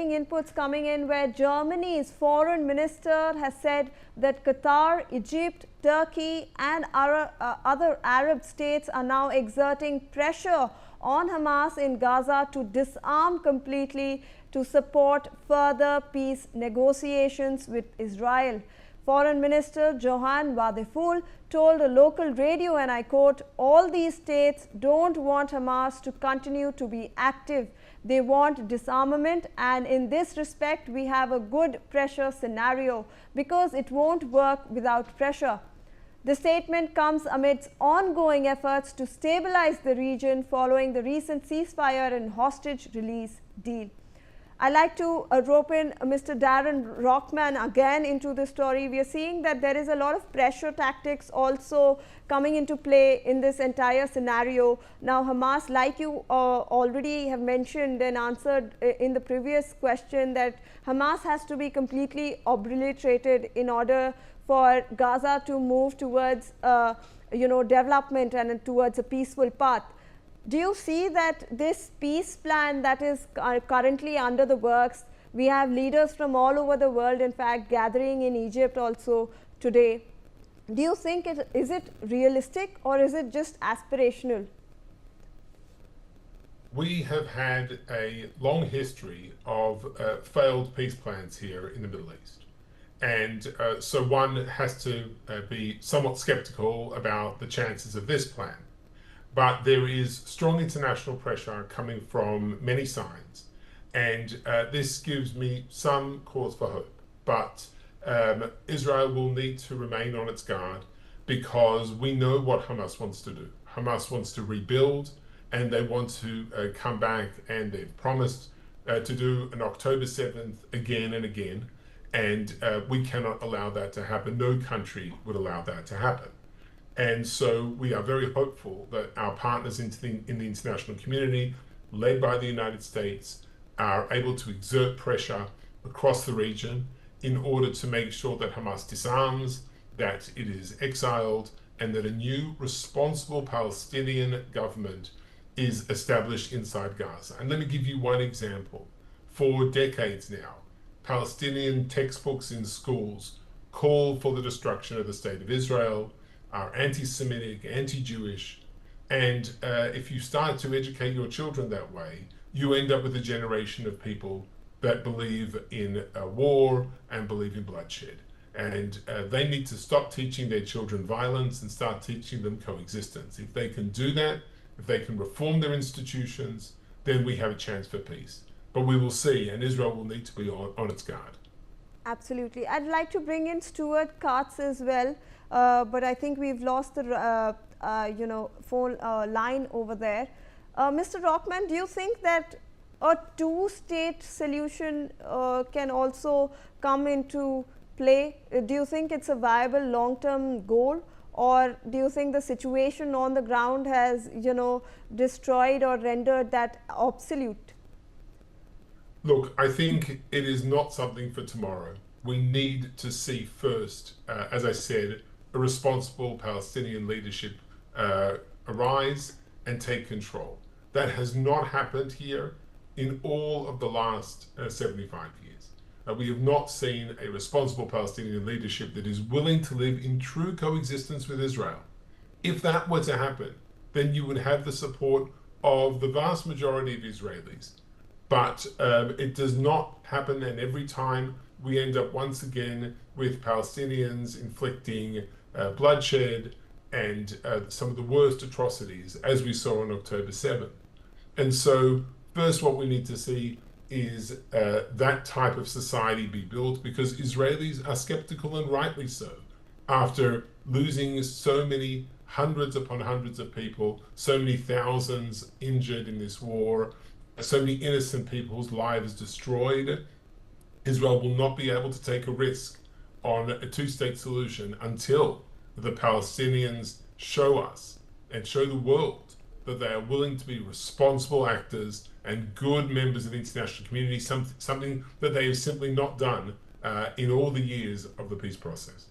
Inputs coming in where Germany's foreign minister has said that Qatar, Egypt, Turkey and other Arab states are now exerting pressure on Hamas in Gaza to disarm completely to support further peace negotiations with Israel. Foreign Minister Johann Wadephul told a local radio, and I quote, "All these states don't want Hamas to continue to be active. They want disarmament, and in this respect we have a good pressure scenario because it won't work without pressure." The statement comes amidst ongoing efforts to stabilize the region following the recent ceasefire and hostage release deal. I'd like to rope in Mr. Darren Rockman again into the story. We are seeing that there is a lot of pressure tactics also coming into play in this entire scenario. Now, Hamas, like you already have mentioned and answered in the previous question, that Hamas has to be completely obliterated in order for Gaza to move towards development and towards a peaceful path. Do you see that this peace plan that is currently under the works, we have leaders from all over the world, in fact, gathering in Egypt also today. Do you think is it realistic or is it just aspirational? We have had a long history of failed peace plans here in the Middle East. And so one has to be somewhat skeptical about the chances of this plan. But there is strong international pressure coming from many sides, and this gives me some cause for hope. But Israel will need to remain on its guard because we know what Hamas wants to do. Hamas wants to rebuild, and they want to come back, and they've promised to do an October 7th again and again, and we cannot allow that to happen. No country would allow that to happen. And so we are very hopeful that our partners in the international community, led by the United States, are able to exert pressure across the region in order to make sure that Hamas disarms, that it is exiled, and that a new responsible Palestinian government is established inside Gaza. And let me give you one example. For decades now, Palestinian textbooks in schools call for the destruction of the state of Israel, are anti-Semitic, anti-Jewish, and if you start to educate your children that way, you end up with a generation of people that believe in war and believe in bloodshed. And they need to stop teaching their children violence and start teaching them coexistence. If they can do that, if they can reform their institutions, then we have a chance for peace. But we will see, and Israel will need to be on its guard. Absolutely. I'd like to bring in Stuart Katz as well, but I think we've lost the phone line over there. Mr. Rockman, do you think that a two-state solution can also come into play? Do you think it's a viable long-term goal, or do you think the situation on the ground has destroyed or rendered that obsolete? Look, I think it is not something for tomorrow. We need to see first, as I said, a responsible Palestinian leadership arise and take control. That has not happened here in all of the last 75 years. We have not seen a responsible Palestinian leadership that is willing to live in true coexistence with Israel. If that were to happen, then you would have the support of the vast majority of Israelis. But it does not happen, and every time we end up once again with Palestinians inflicting bloodshed and some of the worst atrocities, as we saw on October 7th. And so first what we need to see is that type of society be built, because Israelis are skeptical, and rightly so, after losing so many hundreds upon hundreds of people, so many thousands injured in this war, so many innocent people's lives destroyed. Israel will not be able to take a risk on a two-state solution until the Palestinians show us and show the world that they are willing to be responsible actors and good members of the international community, something that they have simply not done in all the years of the peace process.